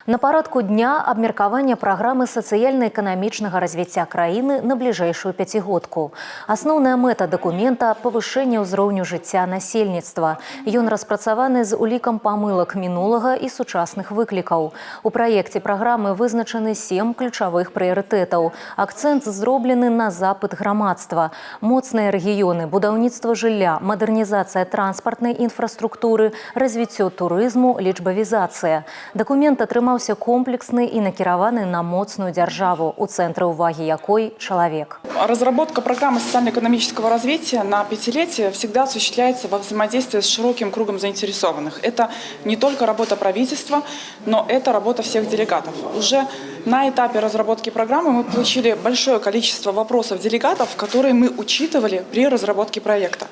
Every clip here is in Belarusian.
На парадку дня абмеркаванне праграмы сацыяльна-эканамічнага развіцця краіны на бліжэйшую пяцігодку. Асноўная мэта дакумента – павышэнне ўзроўню жыцця насельніцтва. Ён распрацаваны з улікам памылак мінулага і сучасных выклікаў. У праекце праграмы вызначаны 7 ключавых прыярытэтаў. Акцэнт зроблены на запыт грамадства. Моцныя рэгіёны, будаўніцтва жылля, мадэрнізацыя транспартнай інфраструктуры, развіццё турызму, лічбавізацыя. Дакумент атрымаўся комплексны і накіраваны на моцную дзяржаву, у цэнтры ўвагі якой чалавек. Разработка программы социально-экономического развития на пятилетие всегда осуществляется во взаимодействии с широким кругом заинтересованных. Это не только работа правительства, но это работа всех делегатов. Уже на этапе разработки программы мы получили большое количество вопросов делегатов, которые мы учитывали при разработке проекта.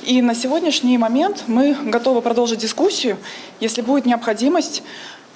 И на сегодняшний момент мы готовы продолжить дискуссию. Если будет необходимость,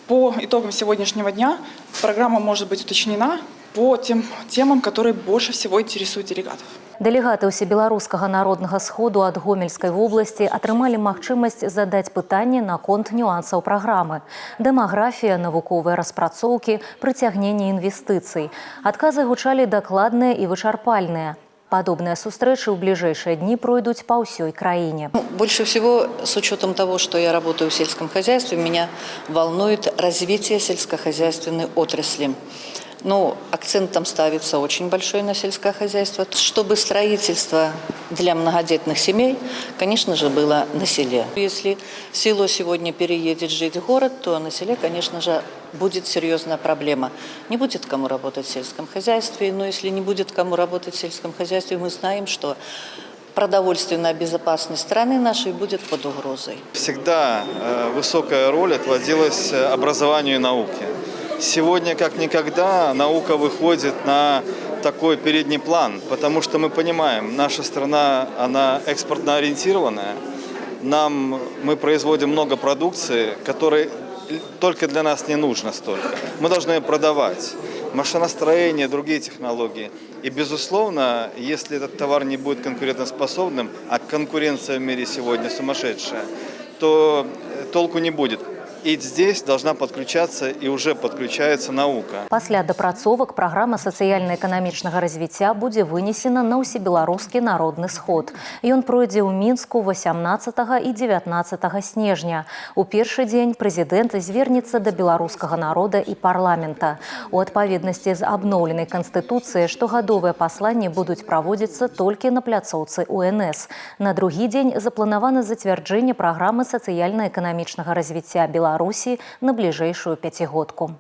по итогам сегодняшнего дня программа может быть уточнена по тем темам, которые больше всего интересуют делегатов. Дэлегаты ўсебеларускага народнага сходу ад Гомельскай вобласці атрымалі магчымасць задаць пытанні наконт нюансаў праграмы. Дэмаграфія, навуковыя распрацоўкі, прыцягненне інвестыцый. Адказы гучалі дакладныя і вычарпальныя. Подобные сустрэчы в ближайшие дни пройдут по всей краине. Больше всего, с учетом того, что я работаю в сельском хозяйстве, меня волнует развитие сельскохозяйственной отрасли. Акцент там ставится очень большой на сельское хозяйство, чтобы строительство для многодетных семей, конечно же, было на селе. Если село сегодня переедет жить в город, то на селе, конечно же, будет серьезная проблема. Не будет кому работать в сельском хозяйстве, но если не будет кому работать в сельском хозяйстве, мы знаем, что продовольственная безопасность страны нашей будет под угрозой. Всегда высокая роль отводилась образованию и науке. Сегодня, как никогда, наука выходит на такой передний план, потому что мы понимаем, наша страна, она экспортно ориентированная. Мы производим много продукции, которой только для нас не нужно столько. Мы должны ее продавать. Машиностроение, другие технологии. И, безусловно, если этот товар не будет конкурентоспособным, а конкуренция в мире сегодня сумасшедшая, то толку не будет. И здесь должна подключаться и уже подключается наука. Пасля дапрацовак праграма сацыяльна-эканамічнага развіцця будзе вынесена на ўсебеларускі народны сход. Ён пройдзе ў Мінску 18 і 19 снежня. У першы дзень прэзідэнт звернецца да беларускага народа і парламента. У адпаведнасці з абноўленай канстытуцыяй штогадовыя пасланні будуць праводзіцца толькі на пляцоўцы УНС. На другі дзень запланавана зацвярджэнне праграмы сацыяльна-эканамічнага развіцця Беларусі на бліжэйшую пяцігодку.